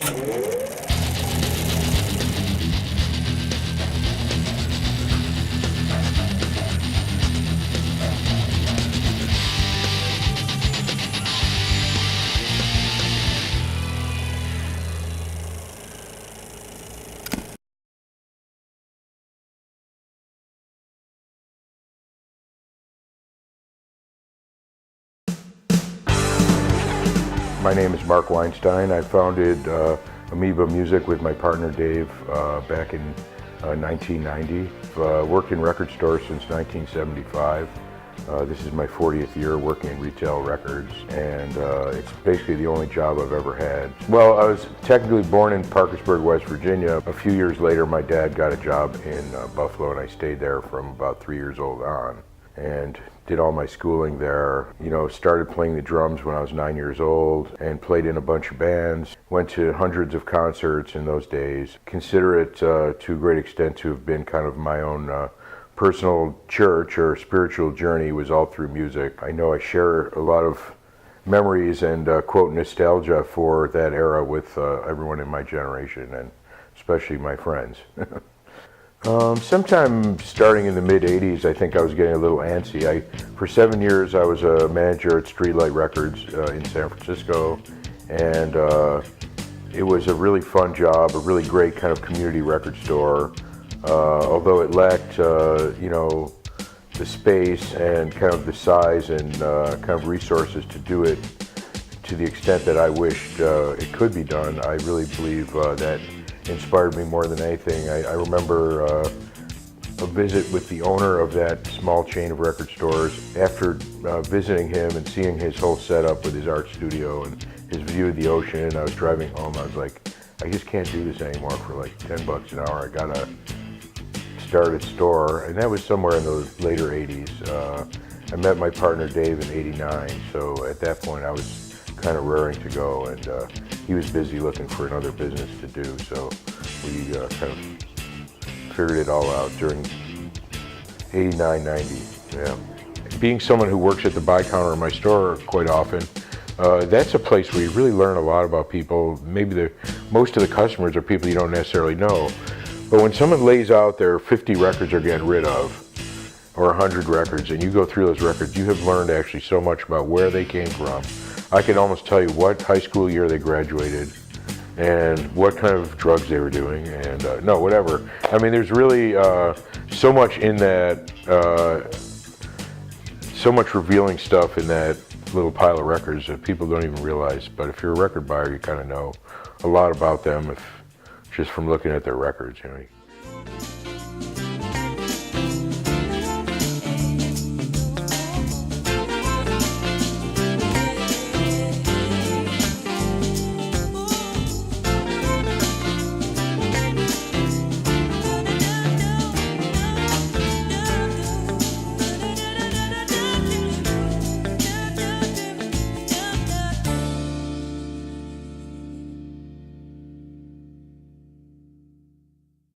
My name is Marc Weinstein. I founded Amoeba Music with my partner Dave back in 1990. Worked in record stores since 1975. This is my 40th year working in retail records, and it's basically the only job I've ever had. Well, I was technically born in Parkersburg, West Virginia. A few years later, my dad got a job in Buffalo, and I stayed there from about 3 years old on, and did all my schooling there. You know, started playing the drums when I was 9 years old and played in a bunch of bands. Went to hundreds of concerts in those days. Consider it to a great extent to have been kind of my own personal church or spiritual journey. Was all through music. I know I share a lot of memories and quote nostalgia for that era with everyone in my generation, and especially my friends. Sometime starting in the mid-'80s, I think I was getting a little antsy. For 7 years, I was a manager at Streetlight Records in San Francisco, and it was a really fun job, a really great kind of community record store. Although it lacked, you know, the space and kind of the size and kind of resources to do it to the extent that I wished it could be done, I really believe that inspired me more than anything. I remember a visit with the owner of that small chain of record stores. After visiting him and seeing his whole setup with his art studio and his view of the ocean, I was driving home. I was like, I just can't do this anymore for like 10 bucks an hour. I gotta start a store. And that was somewhere in the later 80s. I met my partner Dave in '89, so at that point I was kind of raring to go, and he was busy looking for another business to do, so we kind of figured it all out during '89, '90. Yeah. Being someone who works at the buy counter in my store quite often, that's a place where you really learn a lot about people. Maybe most of the customers are people you don't necessarily know, but when someone lays out their 50 records they're getting rid of, or 100 records, and you go through those records, you have learned actually so much about where they came from. I can almost tell you what high school year they graduated and what kind of drugs they were doing, and no, whatever. I mean, there's really so much in that, so much revealing stuff in that little pile of records that people don't even realize. But if you're a record buyer, you kind of know a lot about them just from looking at their records, you know.